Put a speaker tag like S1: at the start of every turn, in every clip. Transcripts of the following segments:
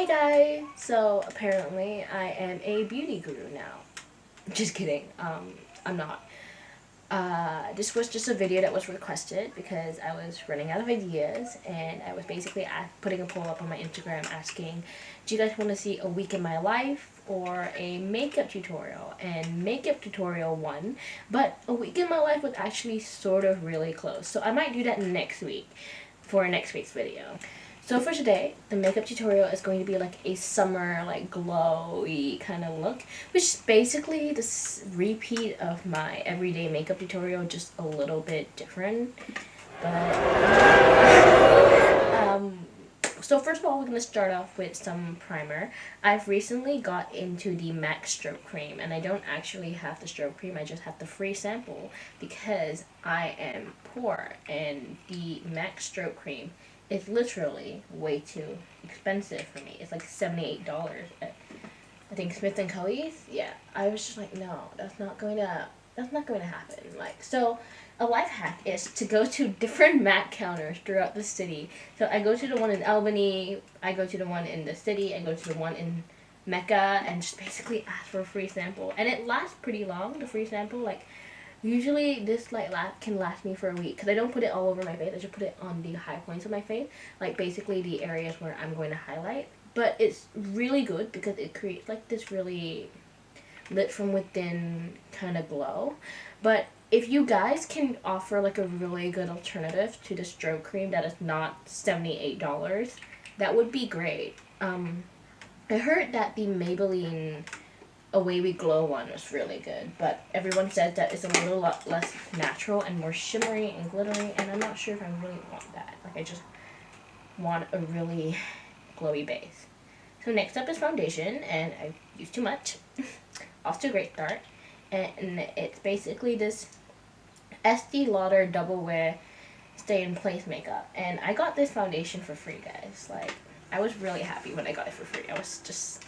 S1: Hey guys! So apparently I am a beauty guru now. Just kidding. I'm not. This was just a video that was requested because I was running out of ideas, and I was basically putting a poll up on my Instagram asking, do you guys want to see a week in my life or a makeup tutorial? And makeup tutorial won, but a week in my life was actually sort of really close. So I might do that next week for next week's video. So for today, the makeup tutorial is going to be like a summer, like glowy kind of look, which is basically this repeat of my everyday makeup tutorial, just a little bit different. But so first of all, we're going to start off with some primer. I've recently got into the MAC strobe cream, and I don't actually have the strobe cream, I just have the free sample because I am poor, and the MAC strobe cream is literally way too expensive for me. It's like $78 at, I think, Smith & Co.'s. Yeah, I was just like, no, that's not going to happen. Like, so a life hack is to go to different MAC counters throughout the city. So I go to the one in Albany, I go to the one in the city, I go to the one in Mecca, and just basically ask for a free sample. And it lasts pretty long, the free sample. Like, usually this like can last me for a week because I don't put it all over my face. I just put it on the high points of my face, like basically the areas where I'm going to highlight. But it's really good because it creates like this really lit from within kind of glow. But if you guys can offer like a really good alternative to the strobe cream that is not $78, that would be great. I heard that the Maybelline Away We Glow one was really good, but everyone says that it's a little lot less natural and more shimmery and glittery, and I'm not sure if I really want that. Like, I just want a really glowy base. So next up is foundation, and I've used too much. Off to a great start. And it's basically this Estee Lauder Double Wear Stay in Place makeup. And I got this foundation for free, guys. Like, I was really happy when I got it for free. I was just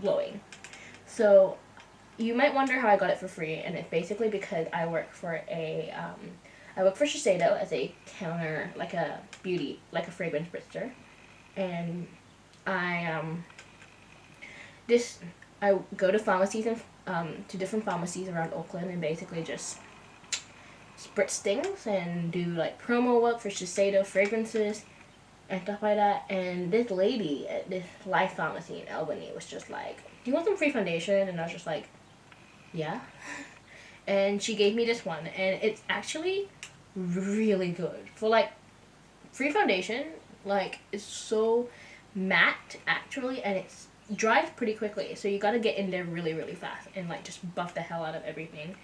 S1: glowing. So you might wonder how I got it for free, and it's basically because I work for Shiseido as a counter, like a fragrance spritzer, and I go to pharmacies and to different pharmacies around Oakland and basically just spritz things and do like promo work for Shiseido fragrances and stuff like that. And this lady at this Life Pharmacy in Albany was just like, do you want some free foundation? And I was just like, yeah. And she gave me this one, and it's actually really good for like free foundation. Like, it's so matte actually, and it dries pretty quickly, so you gotta get in there really fast and like just buff the hell out of everything.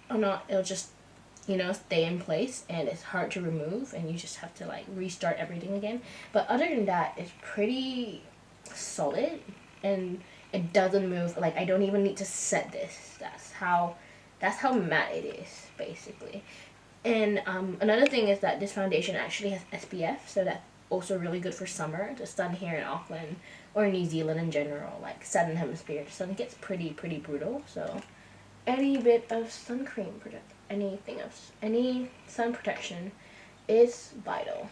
S1: Or not, it'll just, you know, stay in place, and it's hard to remove, and you just have to like restart everything again. But other than that, it's pretty solid, and it doesn't move. Like, I don't even need to set this. That's how matte it is, basically. And another thing is that this foundation actually has SPF, so that's also really good for summer. The sun here in Auckland, or New Zealand in general, like southern hemisphere, the sun gets pretty brutal, so any bit of sun cream any sun protection is vital.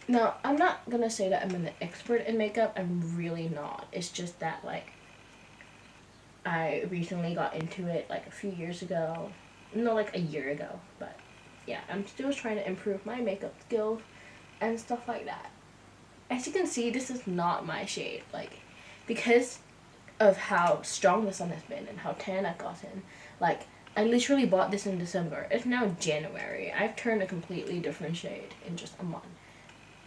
S1: Now, I'm not gonna say that I'm an expert in makeup. I'm really not. It's just that, like, I recently got into it, like, a few years ago. No, like, a year ago. But, yeah, I'm still trying to improve my makeup skills and stuff like that. As you can see, this is not my shade. Like, because of how strong the sun has been and how tan I've gotten, like, I literally bought this in December. It's now January. I've turned a completely different shade in just a month.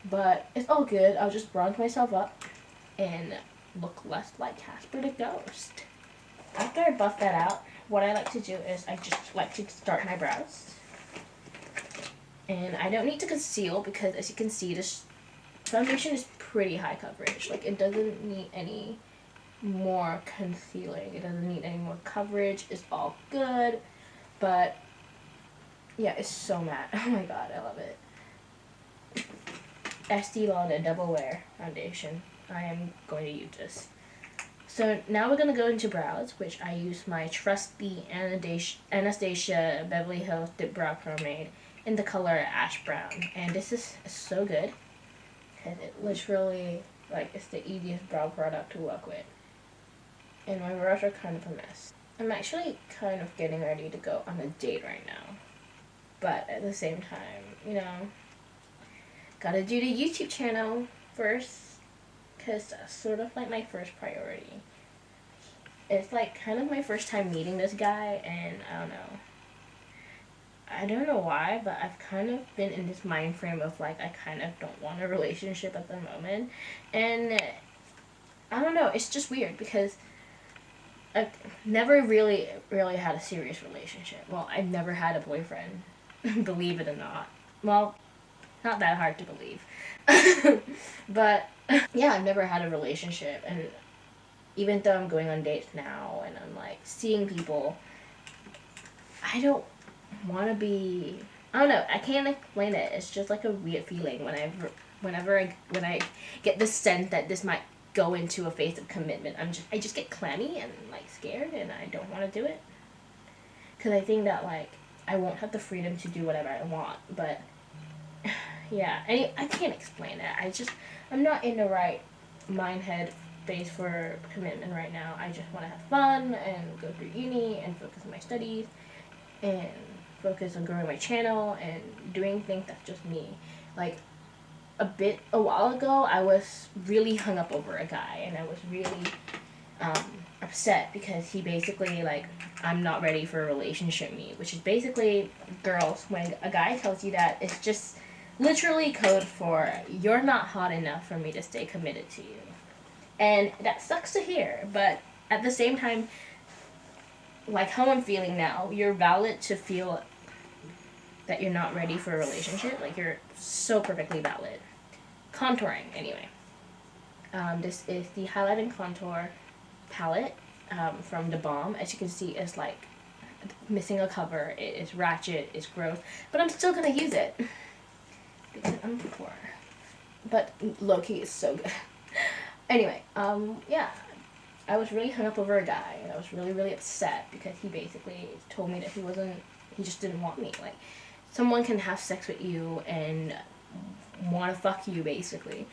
S1: But it's all good. I'll just bronze myself up and look less like Casper the Ghost. After I buff that out, what I like to do is I just like to start my brows. And I don't need to conceal because, as you can see, this foundation is pretty high coverage. Like, it doesn't need any more concealing. It doesn't need any more coverage. It's all good. But, yeah, it's so matte. Oh my god, I love it. Estee Lauder Double Wear Foundation. I am going to use this. So now we're going to go into brows, which I use my trusty Anastasia Beverly Hills dipbrow pomade in the color ash brown. And this is so good because it literally, like, it's the easiest brow product to work with. And my brows are kind of a mess. I'm actually kind of getting ready to go on a date right now. But at the same time, you know, gotta do the YouTube channel first, because that's sort of like my first priority. It's like kind of my first time meeting this guy, and I don't know why, but I've kind of been in this mind frame of like, I kind of don't want a relationship at the moment. And I don't know, it's just weird because I've never really had a serious relationship. Well, I've never had a boyfriend, believe it or not. Well, not that hard to believe. But yeah, I've never had a relationship, and even though I'm going on dates now and I'm like seeing people, I don't want to be, I don't know, I can't explain it. It's just like a weird feeling when I get the sense that this might go into a phase of commitment. I just get clammy and like scared, and I don't want to do it because I think that like I won't have the freedom to do whatever I want. But yeah, I can't explain it. I'm not in the right mindhead phase for commitment right now. I just want to have fun and go through uni and focus on my studies and focus on growing my channel and doing things that's just me. Like a while ago, I was really hung up over a guy, and I was really upset because he basically like, I'm not ready for a relationship me, which is basically, girls, when a guy tells you that, it's just literally code for you're not hot enough for me to stay committed to you. And that sucks to hear, but at the same time, like how I'm feeling now, you're valid to feel that you're not ready for a relationship. Like, you're so perfectly valid. Contouring, anyway. This is the Highlight and Contour palette from the Balm. As you can see, it's like missing a cover. It is ratchet, it's gross, but I'm still gonna use it because I'm poor. But low-key is so good. Anyway, yeah. I was really hung up over a guy, and I was really upset because he basically told me that he just didn't want me. Like, someone can have sex with you and want to fuck you, basically.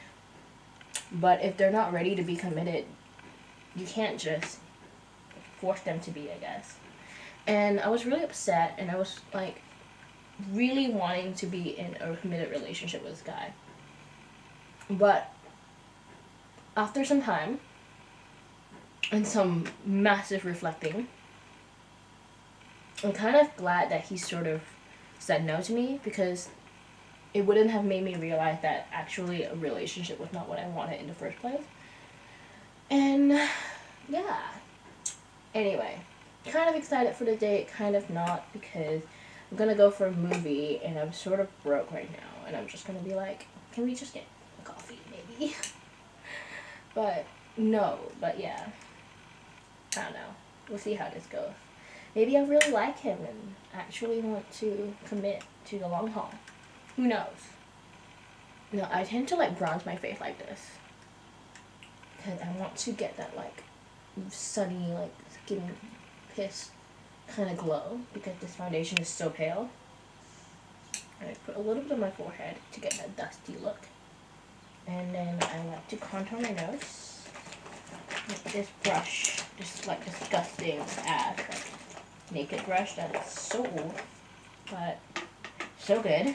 S1: But if they're not ready to be committed, you can't just force them to be, I guess. And I was really upset, and I was, like, really wanting to be in a committed relationship with this guy. But after some time, and some massive reflecting, I'm kind of glad that he sort of said no to me, because it wouldn't have made me realize that actually a relationship was not what I wanted in the first place. And yeah. Anyway, kind of excited for the date, kind of not, because I'm gonna go for a movie and I'm sort of broke right now, and I'm just gonna be like, can we just get a coffee, maybe? But no, but yeah. I don't know. We'll see how this goes. Maybe I really like him and actually want to commit to the long haul. Who knows? No, I tend to like bronze my face like this because I want to get that like sunny, like skin pissed kind of glow, because this foundation is so pale. And I put a little bit on my forehead to get that dusty look. And then I like to contour my nose with this brush, this like disgusting ass like naked brush that's so old, but so good.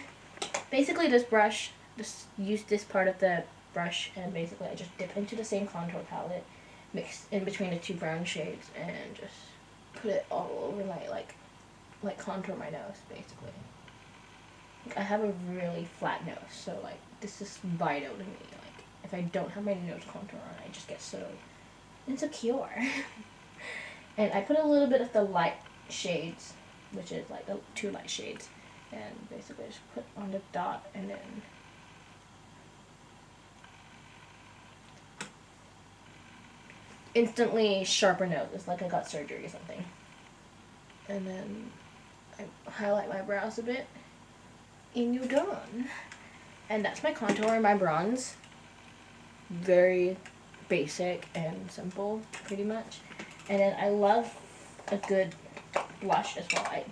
S1: Basically, this brush, just use this part of the brush, and basically I just dip into the same contour palette, mix in between the two brown shades, and just put it all over my like contour my nose, basically. Like, I have a really flat nose, so like this is vital to me. Like, if I don't have my nose contour on, I just get so insecure. And I put a little bit of the light shades, which is like the two light shades, and basically just put on the dot, and then instantly sharper nose. It's like I got surgery or something. And then I highlight my brows a bit, and you're done. And that's my contour and my bronze. Very basic and simple, pretty much. And then I love a good blush as well.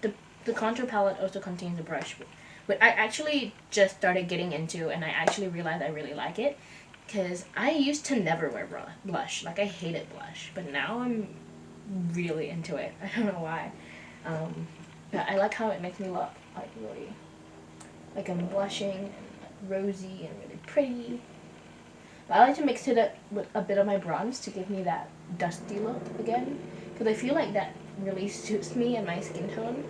S1: The contour palette also contains a brush but I actually just started getting into, and I actually realized I really like it. Because I used to never wear blush. Like, I hated blush. But now I'm really into it. I don't know why. But I like how it makes me look, like, really, like I'm blushing and like, rosy and really pretty. But I like to mix it up with a bit of my bronze to give me that dusty look again. Because I feel like that really suits me and my skin tone.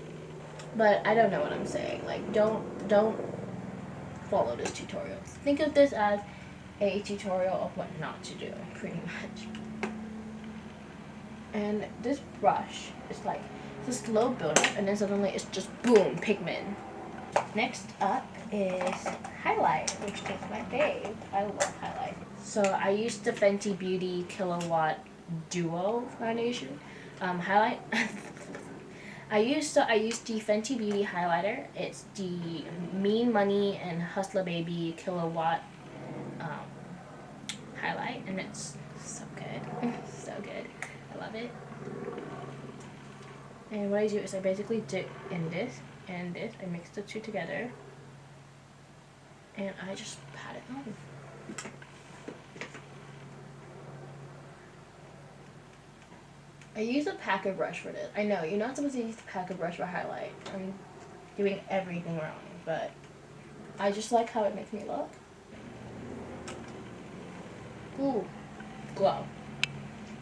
S1: But I don't know what I'm saying. Like, don't follow this tutorial. Think of this as a tutorial of what not to do, pretty much. And this brush is like, it's a slow build up, and then suddenly it's just boom, pigment. Next up is highlight, which is my fave. I love highlight. So I used the Fenty Beauty Killawatt Duo foundation. Highlight. I used the Fenty Beauty highlighter. It's the Mean Money and Hustler Baby Killawatt highlight, and it's so good. So good. I love it. And what I do is I basically dip in this and this. I mix the two together, and I just pat it on. I use a packer brush for this. I know, you're not supposed to use the packer brush for highlight. I'm doing everything wrong, but I just like how it makes me look. Ooh, glow.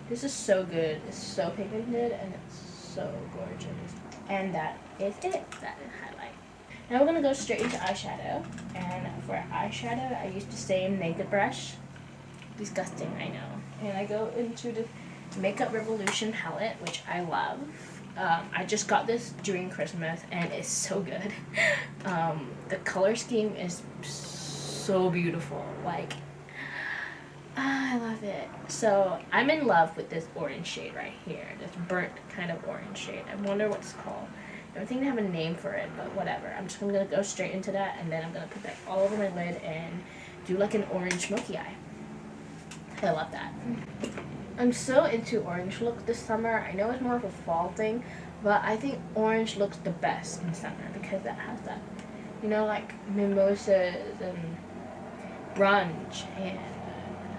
S1: This is so good. It's so pigmented and it's so gorgeous. And that is it. That is highlight. Now we're gonna go straight into eyeshadow. And for eyeshadow, I use the same naked brush. Disgusting, I know. And I go into the Makeup Revolution palette, which I love. I just got this during Christmas and it's so good. The color scheme is so beautiful. Like, I love it. So I'm in love with this orange shade right here. This burnt kind of orange shade. I wonder what it's called. I don't think they have a name for it, but whatever. I'm just gonna go straight into that, and then I'm gonna put that all over my lid and do like an orange smoky eye. I love that. I'm so into orange looks this summer. I know it's more of a fall thing, but I think orange looks the best in summer because it has that, you know, like mimosas and brunch and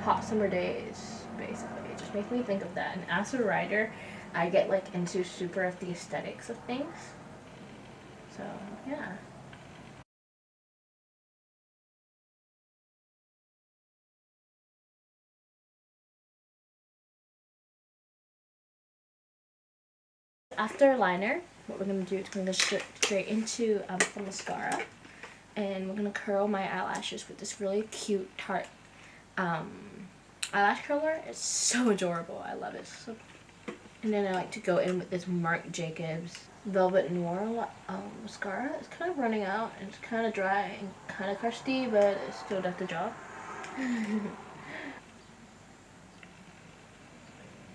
S1: hot summer days, basically. It just makes me think of that. And as a writer, I get like into super of the aesthetics of things. So, yeah. After liner, what we're going to do is we're going to go straight into the mascara. And we're going to curl my eyelashes with this really cute Tarte eyelash curler. It's so adorable. I love it. So, and then I like to go in with this Marc Jacobs Velvet Noir mascara. It's kind of running out and it's kind of dry and kind of crusty, but it still does the job.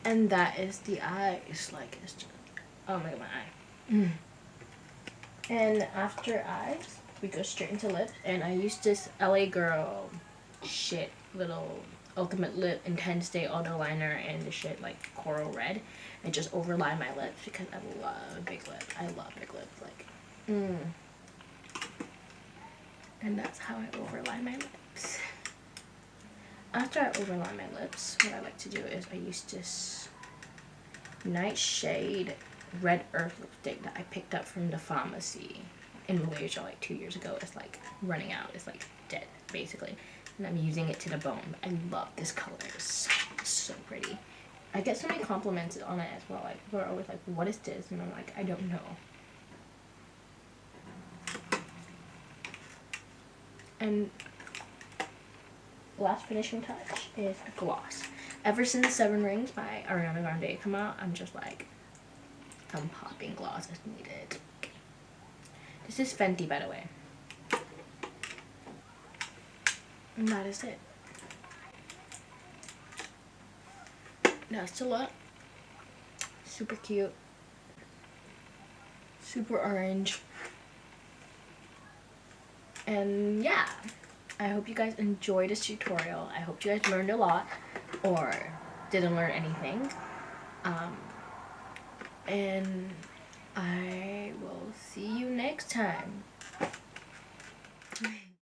S1: And that is the eye. It's like, it's just, oh my god, my eye. And after eyes, we go straight into lips. And I use this LA Girl shit little Ultimate Lip Intense Day Auto Liner and the shit like coral red, and just overline my lips because I love a big lip. I love big lips, like, And that's how I overline my lips. After I overline my lips, what I like to do is I use this Nightshade Red Earth lipstick that I picked up from the pharmacy in Malaysia like 2 years ago. It's like running out. It's like dead, basically. And I'm using it to the bone. I love this color. It's so pretty. I get so many compliments on it as well. Like, people are always like, what is this? And I'm like, I don't know. And last finishing touch is gloss. Ever since Seven Rings by Ariana Grande come out, I'm just like, I'm popping gloss as needed. This is Fenty, by the way. And that is it. That's the look. Super cute. Super orange. And yeah. I hope you guys enjoyed this tutorial. I hope you guys learned a lot or didn't learn anything. And I will see you next time.